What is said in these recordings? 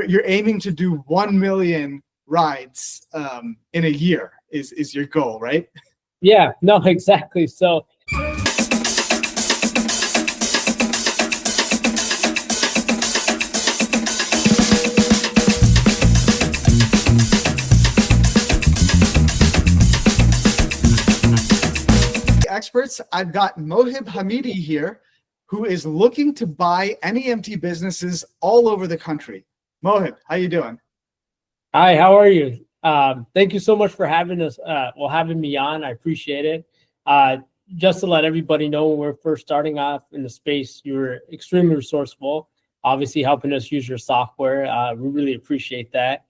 You're aiming to do 1 million rides in a year is your goal, right? Yeah, no, exactly. So experts, I've got Mohib Hamidi here, who is looking to buy NEMT businesses all over the country. Mohib, how you doing? hi, how are you? Thank you so much for having us. Having me on. I appreciate it. Just to let everybody know, when we're first starting off in the space, you were extremely resourceful, obviously helping us use your software. We really appreciate that.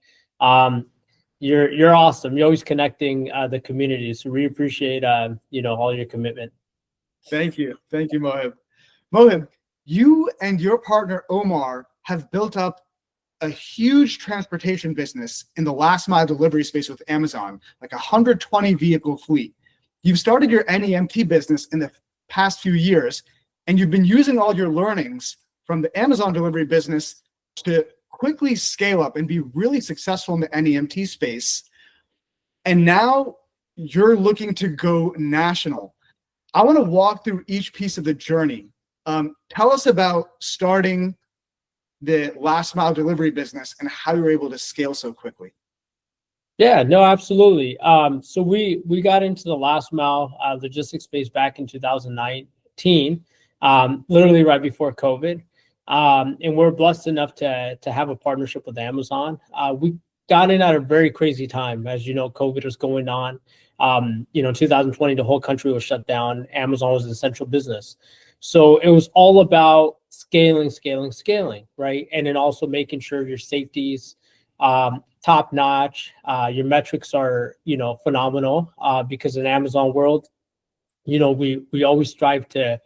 You're awesome. You're always connecting the community, so we appreciate all your commitment. Thank you, Mohib. Mohib, you and your partner Omar have built up a huge transportation business in the last mile delivery space with Amazon, like 120 vehicle fleet. You've started your NEMT business in the past few years, and you've been using all your learnings from the Amazon delivery business to quickly scale up and be really successful in the NEMT space. And now you're looking to go national. I want to walk through each piece of the journey. Tell us about starting the last mile delivery business and how you were able to scale so quickly. Yeah, no, absolutely. So we got into the last mile logistics space back in 2019, literally right before COVID. And we're blessed enough to have a partnership with Amazon. We got in at a very crazy time. As you know, COVID was going on. 2020, the whole country was shut down. Amazon was an essential business. So it was all about scaling, right? And then also making sure your safety's top notch. Your metrics are, phenomenal, because in Amazon world, we always strive to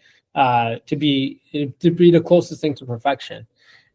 be the closest thing to perfection.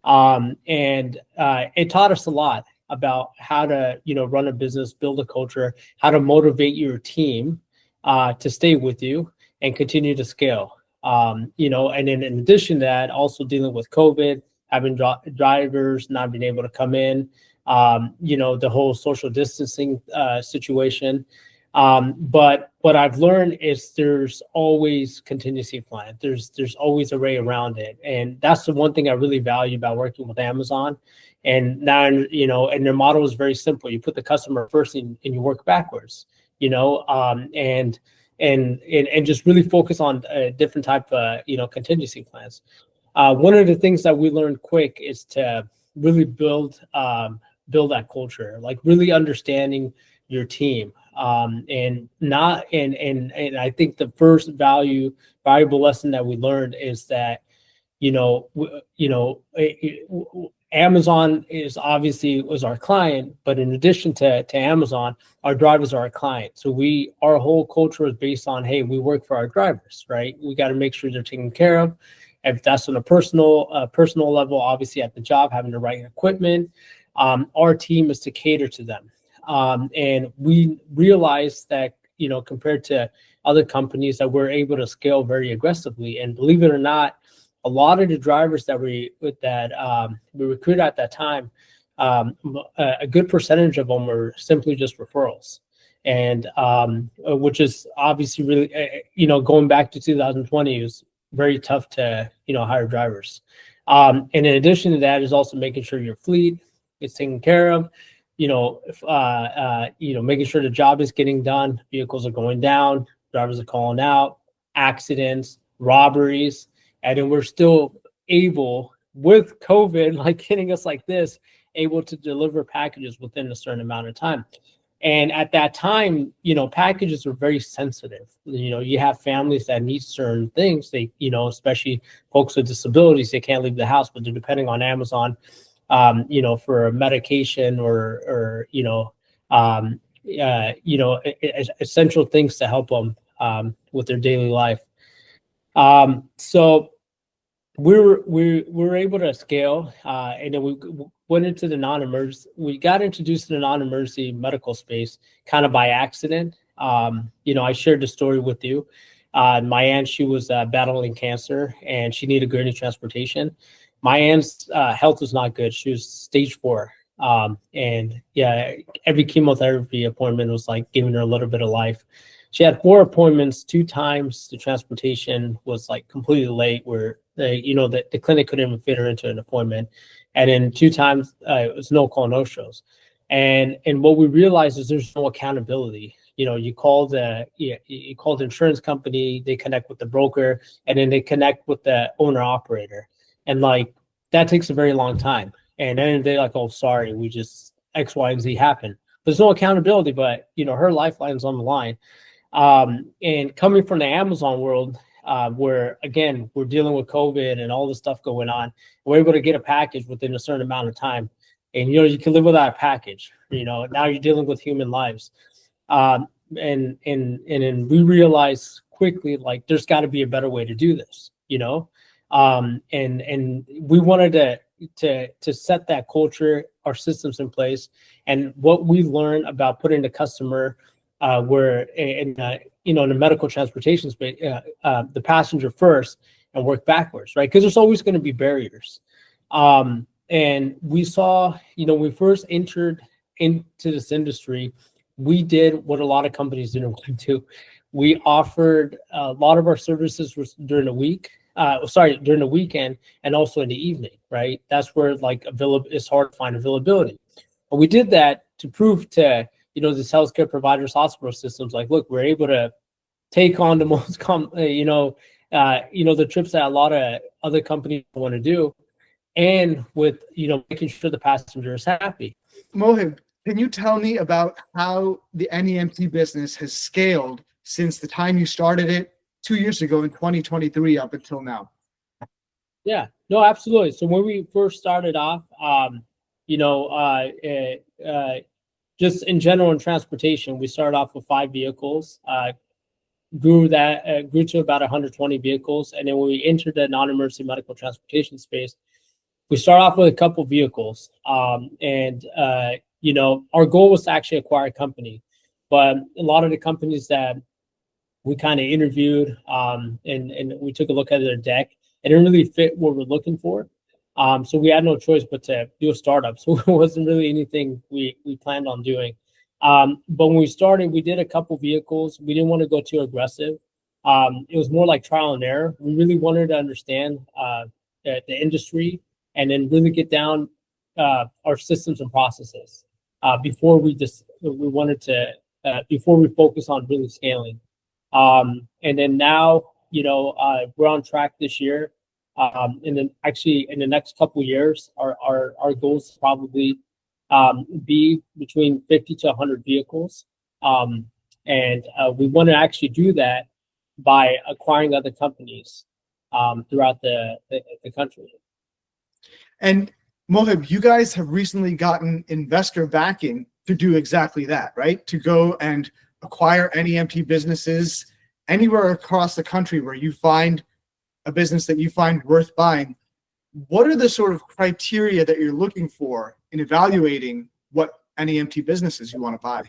And it taught us a lot about how to, run a business, build a culture, how to motivate your team to stay with you and continue to scale. And then in addition to that, also dealing with COVID, having drivers not being able to come in, the whole social distancing situation. But what I've learned is there's always contingency plan. There's always a way around it. And that's the one thing I really value about working with Amazon. And now, and their model is very simple. You put the customer first and you work backwards, and just really focus on different type of, contingency plans. One of the things that we learned quick is to really build that culture, like really understanding your team. And I think the first valuable lesson that we learned is that, Amazon was our client, but in addition to Amazon, our drivers are our client. So our whole culture is based on, hey, we work for our drivers, right? We got to make sure they're taken care of. If that's on a personal level, obviously at the job, having the right equipment, our team is to cater to them. And we realized that, compared to other companies, that we're able to scale very aggressively. And believe it or not, a lot of the drivers that we recruited at that time, a good percentage of them were simply just referrals. And which is obviously really, going back to 2020, it was very tough to, hire drivers. And in addition to that is also making sure your fleet is taken care of, making sure the job is getting done, vehicles are going down, drivers are calling out, accidents, robberies. And then we're still able, with COVID, like hitting us like this, able to deliver packages within a certain amount of time. And at that time, packages were very sensitive. You have families that need certain things. They, especially folks with disabilities, they can't leave the house, but they're depending on Amazon, for medication or essential things to help them with their daily life. So we were able to scale, and then we went into the non-emergency. We got introduced to the non-emergency medical space kind of by accident. I shared the story with you. My aunt, she was battling cancer, and she needed gurney transportation. my aunt's health was not good. She was stage 4. And yeah, every chemotherapy appointment was like giving her a little bit of life. She had 4 appointments, 2 times the transportation was like completely late, where the clinic couldn't even fit her into an appointment. And then 2 times it was no call, no shows. And what we realized is there's no accountability. You call the insurance company, they connect with the broker, and then they connect with the owner operator. And like that takes a very long time. And then they're like, oh, sorry, we just X, Y, and Z happened. There's no accountability, but her lifeline's on the line. And coming from the Amazon world, where again, we're dealing with COVID and all this stuff going on, we're able to get a package within a certain amount of time. And you can live without a package. Now you're dealing with human lives. And we realized quickly, like, there's got to be a better way to do this, and we wanted to set that culture, our systems in place. And what we learned about putting the customer where in the medical transportation space, the passenger first, and work backwards, right? Because there's always going to be barriers. And we saw, when we first entered into this industry, we did what a lot of companies didn't want to do. We offered a lot of our services during the week, during the weekend, and also in the evening, right? That's where it's hard to find availability. But we did that to prove to, these healthcare providers, hospital systems, like, look, we're able to take on the most, the trips that a lot of other companies want to do, and with, making sure the passenger is happy. Mohib, can you tell me about how the NEMT business has scaled since the time you started it 2 years ago in 2023 up until now? Yeah, no, absolutely. So when we first started off, just in general in transportation, we started off with 5 vehicles, grew to about 120 vehicles. And then when we entered the non-emergency medical transportation space, we started off with a couple vehicles. Our goal was to actually acquire a company. But a lot of the companies that we kind of interviewed and we took a look at their deck, it didn't really fit what we're looking for. So we had no choice but to do a startup. So it wasn't really anything we planned on doing. But when we started, we did a couple vehicles. We didn't want to go too aggressive. It was more like trial and error. We really wanted to understand the industry and then really get down our systems and processes before we focus on really scaling. And then now, we're on track this year. And then actually in the next couple of years, our goals to probably be between 50 to 100 vehicles. And we want to actually do that by acquiring other companies throughout the country. And Mohib, you guys have recently gotten investor backing to do exactly that, right? To go and acquire NEMT businesses anywhere across the country where you find a business that you find worth buying. What are the sort of criteria that you're looking for in evaluating what NEMT businesses you want to buy?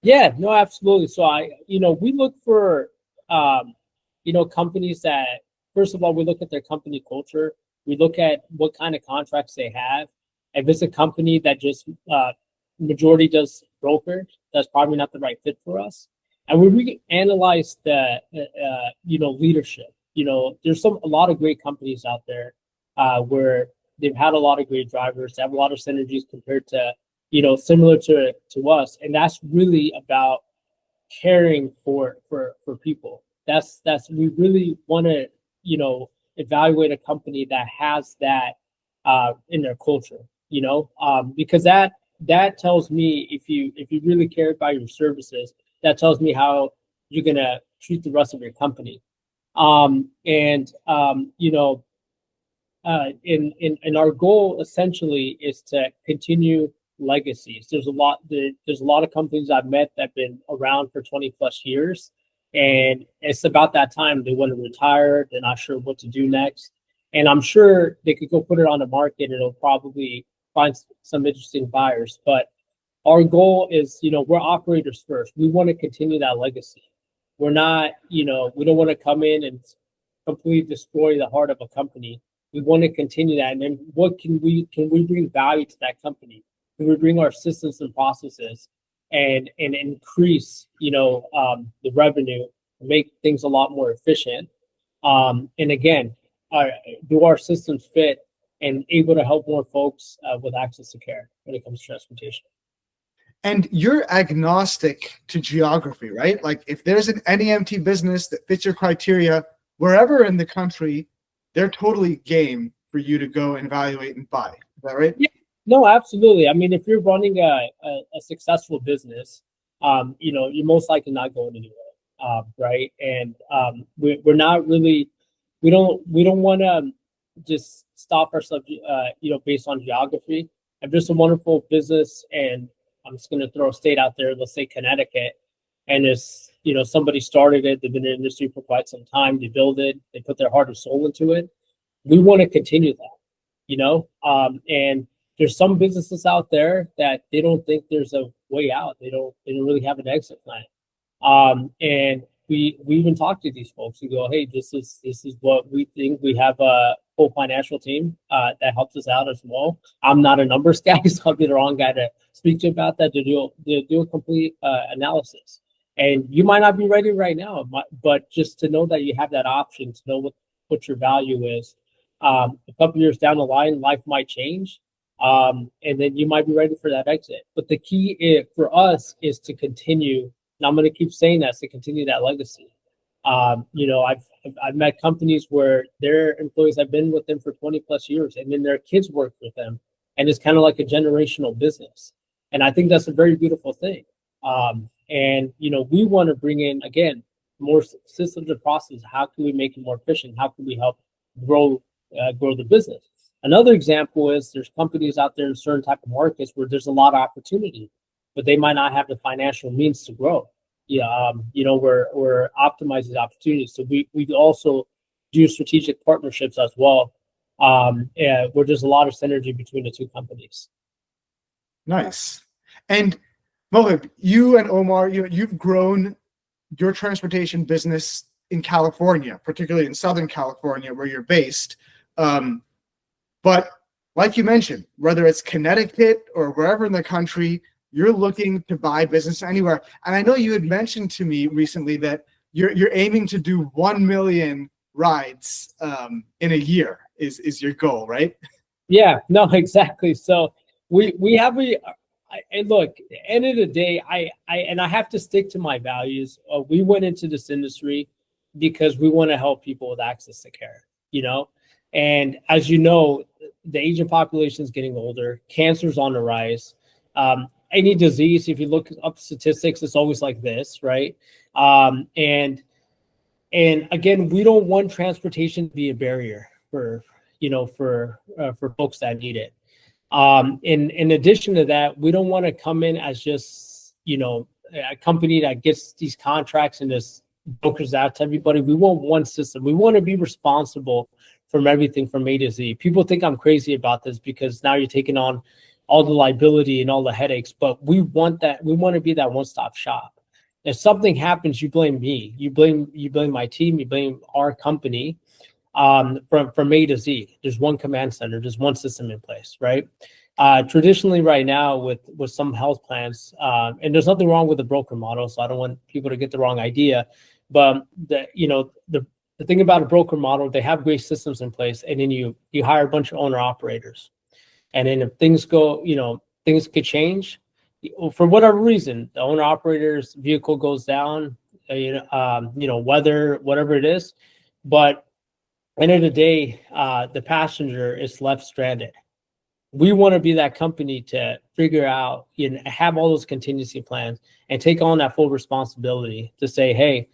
Yeah, no, absolutely. So we look for, companies that, first of all, we look at their company culture. We look at what kind of contracts they have. If it's a company that just majority does broker, that's probably not the right fit for us. And we analyze the, leadership. There's a lot of great companies out there where they've had a lot of great drivers. They have a lot of synergies compared to, similar to us. And that's really about caring for people. We really want to, evaluate a company that has that in their culture, because that tells me if you really care about your services, that tells me how you're going to treat the rest of your company. And our goal essentially is to continue legacies. There's a lot of companies I've met that have been around for 20 plus years, and it's about that time they want to retire. They're not sure what to do next, and I'm sure they could go put it on the market and it'll probably find some interesting buyers. But our goal is, we're operators first. We want to continue that legacy. We're not, we don't want to come in and completely destroy the heart of a company. We want to continue that. And then what can we bring value to that company? Can we bring our systems and processes and increase, the revenue, make things a lot more efficient? And again, do our systems fit and able to help more folks with access to care when it comes to transportation? And you're agnostic to geography, right? Like if there's an NEMT business that fits your criteria, wherever in the country, they're totally game for you to go and evaluate and buy. Is that right? Yeah, no, absolutely. I mean, if you're running a successful business, you're most likely not going anywhere, right? And we're not really, we don't want to just stop ourselves, based on geography. If there's a wonderful business, and I'm just going to throw a state out there, let's say Connecticut, and it's, somebody started it, they've been in the industry for quite some time, they build it, they put their heart and soul into it. We want to continue that, and there's some businesses out there that they don't think there's a way out. They don't really have an exit plan. And we even talk to these folks and go, hey, this is what we think. We have a full financial team that helps us out as well. I'm not a numbers guy, so I'll be the wrong guy to speak to about that, to do a complete analysis. And you might not be ready right now, but just to know that you have that option, to know what your value is. A couple years down the line, life might change, and then you might be ready for that exit. But the key for us is to continue, and I'm going to keep saying that, to continue that legacy. I've met companies where their employees have been with them for 20 plus years, and then their kids work with them, and it's kind of like a generational business. And I think that's a very beautiful thing. And we want to bring in, again, more systems and processes. How can we make it more efficient? How can we help grow the business? Another example is there's companies out there in certain type of markets where there's a lot of opportunity, but they might not have the financial means to grow. We're optimizing opportunities. So we also do strategic partnerships as well, where there's a lot of synergy between the two companies. Nice. And Mohib, you and Omar, you've grown your transportation business in California, particularly in Southern California, where you're based. But like you mentioned, whether it's Connecticut or wherever in the country, you're looking to buy business anywhere. And I know you had mentioned to me recently that you're aiming to do 1 million rides in a year is your goal, right? Yeah, no, exactly. So we have and look, at the end of the day, I have to stick to my values. We went into this industry because we want to help people with access to care, and as you know, the aging population is getting older, cancer's on the rise. Any disease, if you look up statistics, it's always like this, right? And again, we don't want transportation to be a barrier for folks that need it. In addition to that, we don't want to come in as just, a company that gets these contracts and just brokers out to everybody. We want one system. We want to be responsible from everything from A to Z. People think I'm crazy about this because now you're taking on all the liability and all the headaches, but we want that. We want to be that one-stop shop. If something happens, you blame me. You blame my team. You blame our company. From A to Z, there's one command center, there's one system in place, right? Traditionally, right now, with some health plans, and there's nothing wrong with the broker model, so I don't want people to get the wrong idea. But the thing about a broker model, they have great systems in place, and then you hire a bunch of owner operators, and then if things go, things could change for whatever reason. The owner operator's vehicle goes down, weather, whatever it is, but end of the day, the passenger is left stranded. We want to be that company to figure out, have all those contingency plans and take on that full responsibility to say, hey,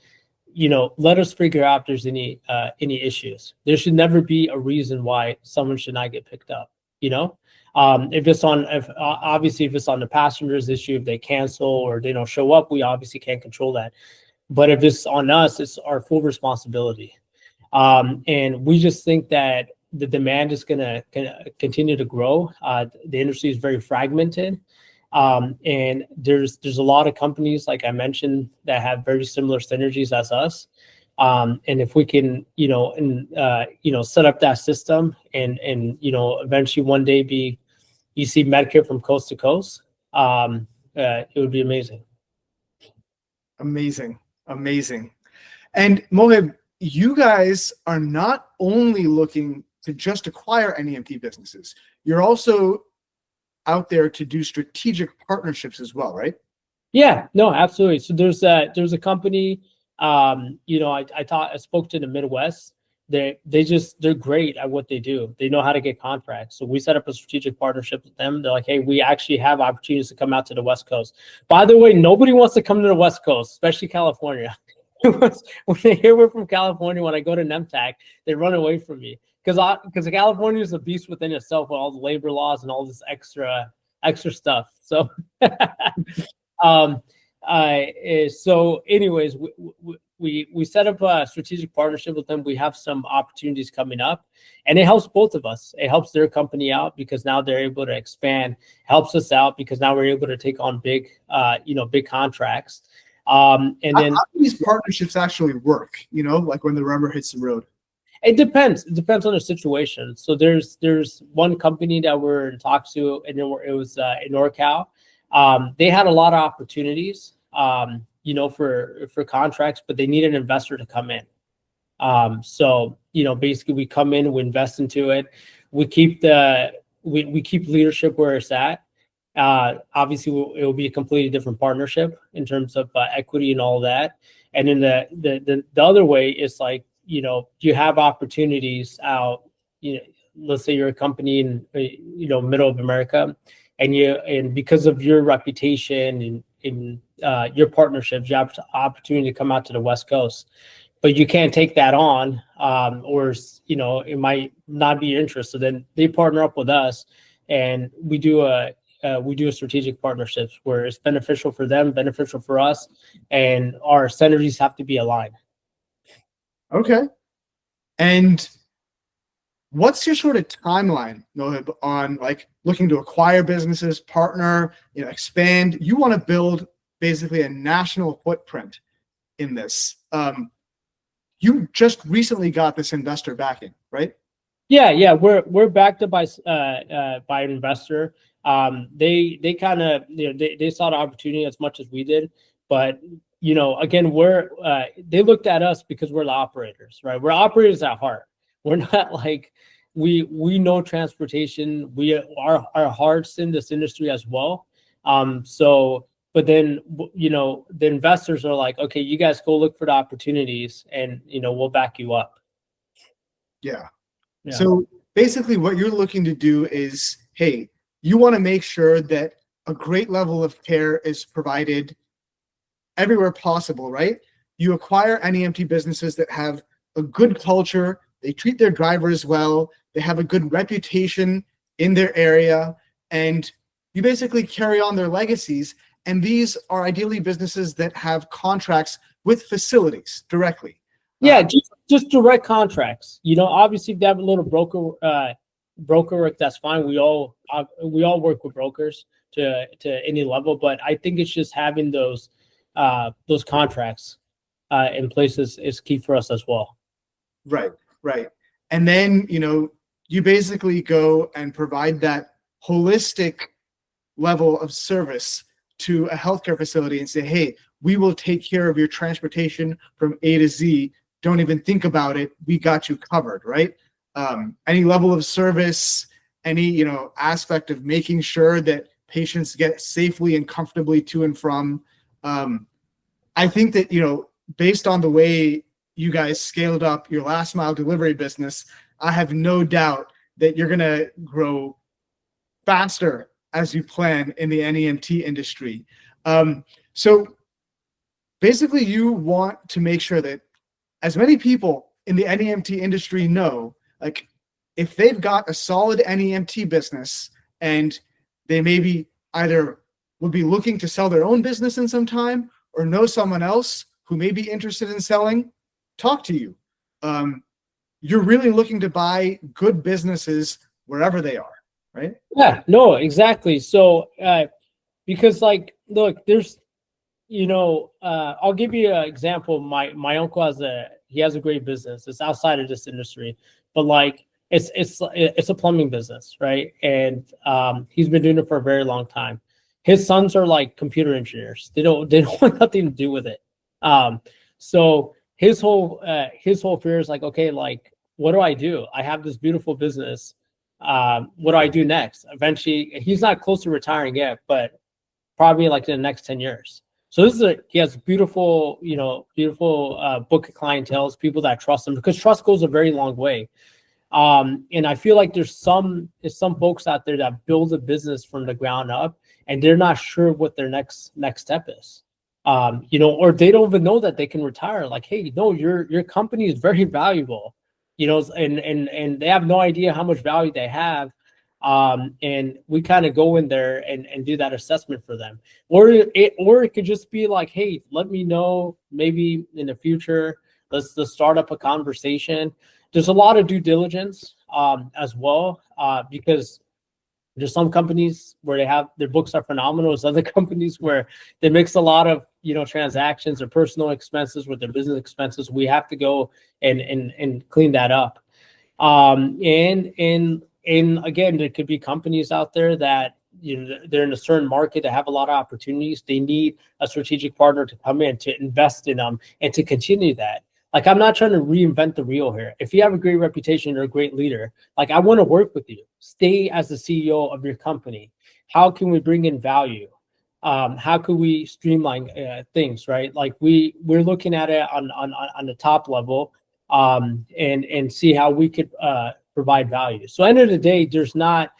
let us figure out if there's any issues. There should never be a reason why someone should not get picked up. If it's on the passenger's issue, if they cancel or they don't show up, we obviously can't control that. But if it's on us, it's our full responsibility. And we just think that the demand is going to continue to grow. The industry is very fragmented. And there's a lot of companies, like I mentioned, that have very similar synergies as us. And if we can, set up that system and eventually one day you see Medicare from coast to coast, it would be amazing. Amazing. And Mohib, you guys are not only looking to just acquire NEMT businesses, you're also out there to do strategic partnerships as well, right? Yeah, no, absolutely. So there's a company, I spoke to the Midwest. They're great at what they do. They know how to get contracts. So we set up a strategic partnership with them. They're like, hey, we actually have opportunities to come out to the West Coast. By the way, nobody wants to come to the West Coast, especially California. When they hear we're from California, when I go to NEMT, they run away from me because California is a beast within itself with all the labor laws and all this extra stuff. So, so anyways, we set up a strategic partnership with them. We have some opportunities coming up, and it helps both of us. It helps their company out because now they're able to expand. Helps us out because now we're able to take on big contracts. And then how do these partnerships actually work? Like when the rubber hits the road. It depends. It depends on the situation. So there's one company that we're in talks to, and it was in NorCal. They had a lot of opportunities, for contracts, but they need an investor to come in. So basically we come in, we invest into it, we keep we keep leadership where it's at. Obviously, it will be a completely different partnership in terms of equity and all that. And then the other way is like, you have opportunities out. Let's say you're a company in middle of America, and because of your reputation and in your partnerships, you have the opportunity to come out to the West Coast, but you can't take that on, or it might not be your interest. So then they partner up with us, and we do a strategic partnerships where it's beneficial for them, beneficial for us, and our synergies have to be aligned. Okay. And what's your sort of timeline, Mohib, on like looking to acquire businesses, partner, expand? You want to build basically a national footprint in this. You just recently got this investor backing, right? Yeah, we're backed up by an investor. They kind of they saw the opportunity as much as we did, but again, they looked at us because we're the operators, right? We're operators at heart. We're not like we know transportation. Our hearts in this industry as well. But then the investors are like, okay, you guys go look for the opportunities, and we'll back you up. Yeah. So basically, what you're looking to do is, hey, you want to make sure that a great level of care is provided everywhere possible, right? You acquire NEMT businesses that have a good culture, they treat their drivers well, they have a good reputation in their area, and you basically carry on their legacies. And these are ideally businesses that have contracts with facilities directly. Yeah, just direct contracts. Obviously, if they have a little broker work, that's fine. We all work with brokers to any level, but I think it's just having those contracts in place is key for us as well. Right. And then you basically go and provide that holistic level of service to a healthcare facility and say, hey, we will take care of your transportation from A to Z. Don't even think about it. We got you covered, right? Any level of service, any aspect of making sure that patients get safely and comfortably to and from. I think that based on the way you guys scaled up your last mile delivery business, I have no doubt that you're gonna grow faster as you plan in the NEMT industry. So basically, you want to make sure that as many people in the NEMT industry know, like, if they've got a solid NEMT business and they maybe either would be looking to sell their own business in some time or know someone else who may be interested in selling, talk to you. You're really looking to buy good businesses wherever they are, right? Yeah, no, exactly. So, because look, there's, I'll give you an example. My uncle has he has a great business. It's outside of this industry, but like it's a plumbing business, right? And he's been doing it for a very long time. His sons are like computer engineers. They don't want nothing to do with it. So his whole fear is like, okay, like what do I do? I have this beautiful business. What do I do next? Eventually, he's not close to retiring yet, but probably like in the next 10 years. So he has beautiful book of clientele, people that trust him, because trust goes a very long way. And I feel like there's some folks out there that build a business from the ground up and they're not sure what their next step is. Or they don't even know that they can retire. Like, hey, no, your company is very valuable, and they have no idea how much value they have. And we kind of go in there and do that assessment for them. Or it could just be like, hey, let me know maybe in the future, let's start up a conversation. There's a lot of due diligence as well, because there's some companies where they have their books are phenomenal. There's other companies where they mix a lot of transactions or personal expenses with their business expenses. We have to go and clean that up. And again, there could be companies out there that they're in a certain market that have a lot of opportunities. They need a strategic partner to come in to invest in them and to continue that. Like, I'm not trying to reinvent the wheel here. If you have a great reputation, you're a great leader. Like, I want to work with you. Stay as the CEO of your company. How can we bring in value? How can we streamline things, right? Like we're looking at it on the top level, and see how we could provide value. So end of the day, there's not,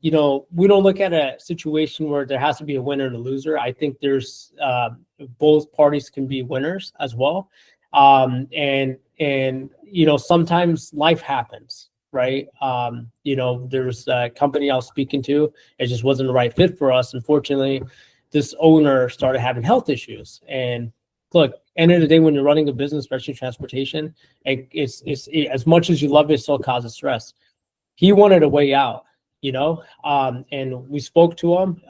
we don't look at a situation where there has to be a winner and a loser. I think there's both parties can be winners as well. And sometimes life happens, right? There's a company I was speaking to, it just wasn't the right fit for us. Unfortunately, this owner started having health issues. And look, end of the day, when you're running a business, especially transportation, it's as much as you love it, it still causes stress. He wanted a way out, and we spoke to him,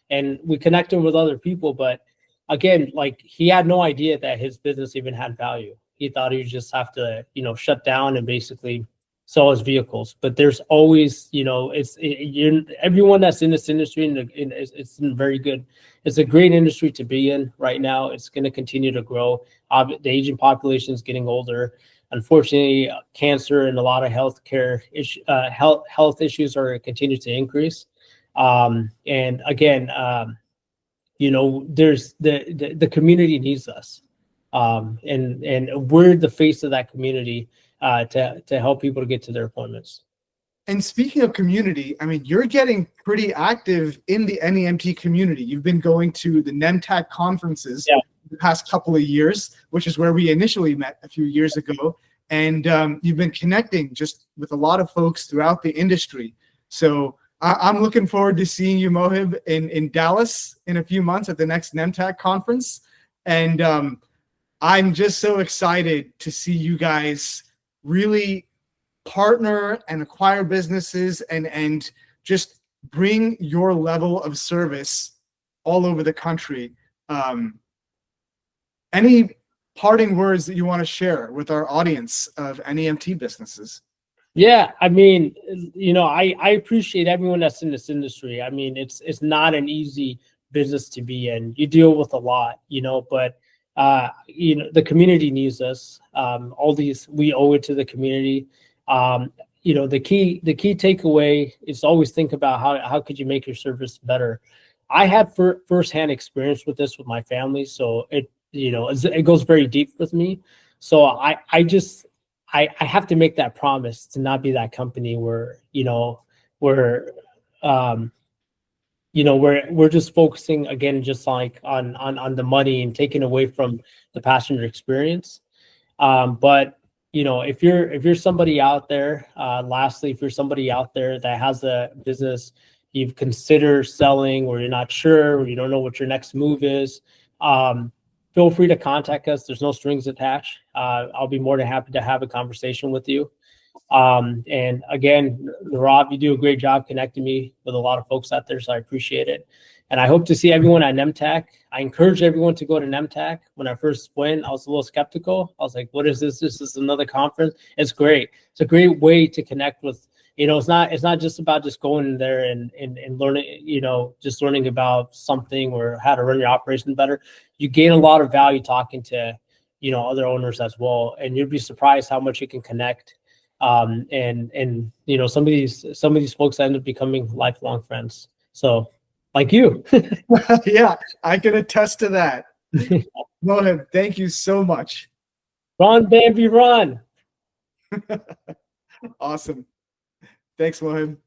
and we connected him with other people, but again, like he had no idea that his business even had value. He thought he would just have to, shut down and basically sell his vehicles. But there's always, everyone that's in this industry, it's very good. It's a great industry to be in right now. It's going to continue to grow. The aging population is getting older. Unfortunately, cancer and a lot of health issues are continue to increase. And again, there's the community needs us, and we're the face of that community to help people to get to their appointments. And speaking of community, I mean, you're getting pretty active in the NEMT community. You've been going to the NEMT conferences the past couple of years, which is where we initially met a few years ago. And you've been connecting just with a lot of folks throughout the industry. So I'm looking forward to seeing you, Mohib, in Dallas in a few months at the next NEMT conference. And I'm just so excited to see you guys really partner and acquire businesses and just bring your level of service all over the country. Any parting words that you want to share with our audience of NEMT businesses? Yeah, I mean, I appreciate everyone that's in this industry. I mean, it's not an easy business to be in. You deal with a lot, but the community needs us. We owe it to the community. The key takeaway is always think about how could you make your service better. I had firsthand experience with this with my family, so it goes very deep with me. So I have to make that promise to not be that company where we're just focusing again just like on the money and taking away from the passenger experience. But if you're somebody out there, lastly, if you're somebody out there that has a business you've considered selling, or you're not sure, or you don't know what your next move is, feel free to contact us. There's no strings attached. I'll be more than happy to have a conversation with you. And again, Nirav, you do a great job connecting me with a lot of folks out there, so I appreciate it. And I hope to see everyone at NEMT. I encourage everyone to go to NEMT. When I first went, I was a little skeptical. I was like, what is this? This is another conference. It's great. It's a great way to connect with, it's not just about just going in there and learning, just learning about something or how to run your operation better. You gain a lot of value talking to, other owners as well. And you'd be surprised how much you can connect. And some of these folks end up becoming lifelong friends. So like you. Yeah, I can attest to that. Mohib, thank you so much. Run, Bambi, run. Awesome. Thanks, Mohib.